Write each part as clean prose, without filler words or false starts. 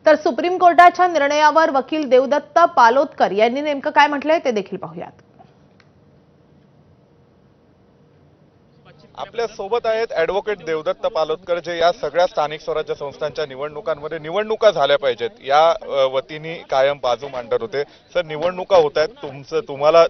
तर सुप्रीम कोर्टाच्या निर्णयावर वकील देवदत्त पालोदकर यांनी नेमकं काय म्हटलंय ते देखील पाहूयात। आपल्या सोबत आहेत ॲडव्होकेट देवदत्त पालोदकर, जे या सगळ्या स्थानिक स्वराज्य संस्थांच्या निवडणुकांमध्ये निवडणुका झाल्या पाहिजेत या वतीने कायम बाजू मांडत होते। सर, निवडणुका होत आहेत,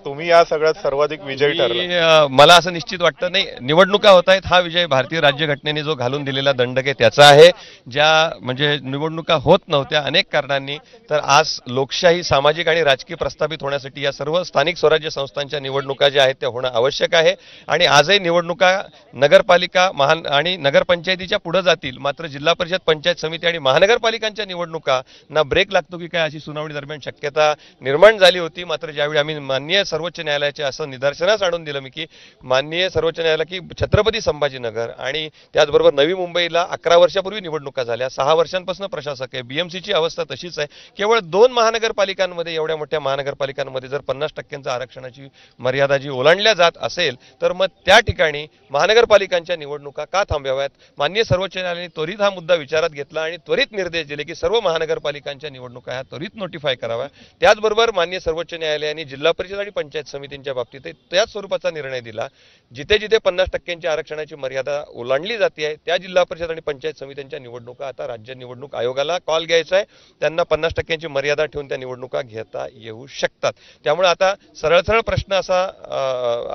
तुम्ही या सगळ्यात सर्वाधिक विजयी ठरला। मला असं निश्चित वाटतं नाही, निवडणुका होत आहेत हा विजय भारतीय राज्यघटनेने जो घालून दिलेला दंडक आहे त्याचा आहे। ज्या म्हणजे निवडणुका होत नव्हत्या अनेक कारणांनी, तर आज लोकशाही सामाजिक आणि राजकीय प्रस्थापित होण्यासाठी या सर्व स्थानिक स्वराज्य संस्थांच्या निवडणुका ज्या आहेत त्या होणं आवश्यक आहे। आणि आजही निवडणुका नगरपालिका आणि नगरपंचायतीच्या पुढे जातील, मात्र जिल्हा परिषद, पंचायत समिती आणि महानगरपालिकांच्या निवडणुका ना ब्रेक लागतो की काय अशी सुनावणी दरम्यान शक्यता निर्माण झाली होती। मात्र ज्यावेळी आम्ही माननीय सर्वोच्च न्यायालयाचे असं निदर्शनास आणून दिलं मी की माननीय सर्वोच्च न्यायालय की छत्रपती संभाजीनगर आणि त्याचबरोबर नवी मुंबईला 11 वर्षापूर्वी निवडणुका झाल्या, 6 वर्षांपासून प्रशासक आहे, बीएमसीची अवस्था तशीच आहे। केवळ 2 महानगरपालिकांमध्ये, एवढ्या मोठ्या महानगरपालिकांमध्ये जर 50% आरक्षणाची मर्यादा जी ओलांडल्या जात असेल तर मग त्या ठिकाणी महानगरपालिकांच्या निवडणुका का थांबवाव्यात। माननीय सर्वोच्च न्यायालयाने त्वरित हा मुद्दा विचारात घेतला आणि त्वरित निर्देश दिले की सर्व महानगरपालिकांच्या निवडणुका ह्या त्वरित नोटिफाय कराव्या। त्याचबरोबर माननीय सर्वोच्च न्यायालयाने जिल्हा परिषद आणि पंचायत समितींच्या बाबतीत त्याच स्वरूपाचा निर्णय दिला, जिथे जिथे 50% आरक्षणाची मर्यादा ओलांडली जाते त्या जिल्हा परिषद आणि पंचायत समित्यांच्या निवडणुका आता राज्य निवडणूक आयोगाला कॉल घ्यायचा आहे, त्यांना 50% मर्यादा ठेवून त्या निवडणुका घेता येऊ शकतात। त्यामुळे आता सरळ प्रश्न असा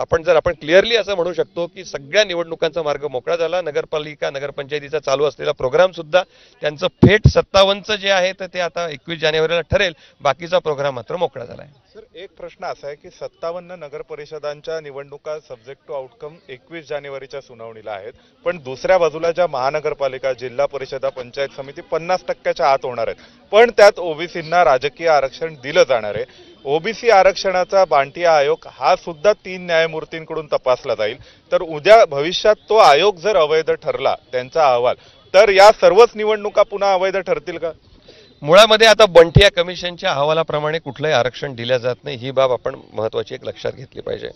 आपण क्लिअरली असं म्हणू शकतो की सगळ्या निवडणुकांचा मार्ग मोकळा झाला। नगरपालिका नगरपंचायतीचा चालू असलेला प्रोग्राम सुद्धा त्यांचं फेट 57चं जे आहे तर ते आता 21 जानेवारीला ठरेल, बाकीचा प्रोग्राम मात्र मोकळा झाला आहे। सर, एक प्रश्न असा आहे की 57 नगर परिषदांच्या निवडणुका सब्जेक्ट टू आउटकम 21 जानेवारीच्या सुनावणीला आहेत, पण दुसऱ्या बाजूला ज्या महानगरपालिका, जिल्हा परिषदा, पंचायत समिती 50%च्या आत होणार आहेत, पण त्यात ओबीसींना राजकीय आरक्षण दिलं जाणार आहे। ओबीसी आरक्षणाचा बांटिया आयोग हा सुद्धा 3 न्यायमूर्तींकडून तपासला जाईल, तर उद्या भविष्यात तो आयोग जर अवैध ठरला त्यांचा अहवाल, तर या सर्वच निवडणुका पुन्हा अवैध ठरतील का? मुळामध्ये आता बंटिया कमिशनच्या अहवालाप्रमाणे कुठलंही आरक्षण दिलं जात नाही, ही बाब आपण महत्त्वाची एक लक्षात घेतली पाहिजे।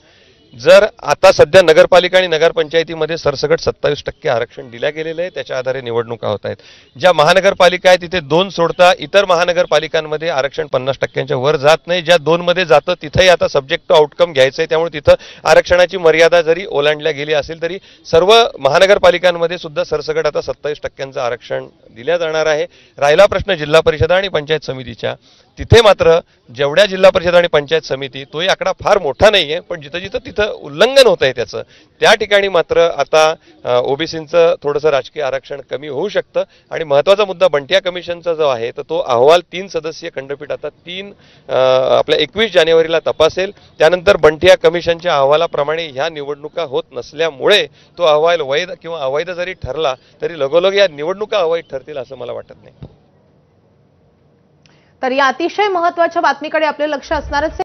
जर आता सध्या नगरपालिका आणि नगरपंचायतीमध्ये सरसकट 27% आरक्षण दिल्या गेलेलं आहे, त्याच्या आधारे निवडणुका होत आहेत। ज्या महानगरपालिका आहेत तिथे 2 सोडता इतर महानगरपालिकांमध्ये आरक्षण 50%च्या वर जात नाही, ज्या 2 मध्ये जातं तिथेही आता सब्जेक्ट टू आउटकम घ्यायचंय, त्यामुळे तिथं आरक्षणाची मर्यादा जरी ओलांडल्या गेली असेल तरी सर्व महानगरपालिकांमध्ये सुद्धा सरसकट आता 27% आरक्षण दिल्या जाणार आहे। राहिला प्रश्न जिल्हा परिषद आणि पंचायत समितीच्या, तिथे मात्र जेवढ्या जिल्हा परिषद आणि पंचायत समिती, तोही आकडा फार मोठा नाहीये, पण जिथं जिथं तिथं उल्लंघन होत आहे त्याचं, त्या ठिकाणी मात्र आता ओबीसींचं थोडंसं राजकीय आरक्षण कमी होऊ शकतं। आणि महत्त्वाचा मुद्दा बंटिया कमिशनचा जो आहे तर तो अहवाल 3 सदस्यीय खंडपीठ आता आपल्या 21 जानेवारीला तपासेल। त्यानंतर बंटिया कमिशनच्या अहवालाप्रमाणे ह्या निवडणुका होत नसल्यामुळे तो अहवाल वैध किंवा अवैध जरी ठरला तरी लगोलग या निवडणुका अवैध ठरतील असं मला वाटत नाही। तर या अतिशय महत्त्वाच्या बातमीकडे आपले लक्ष असणारच आहे।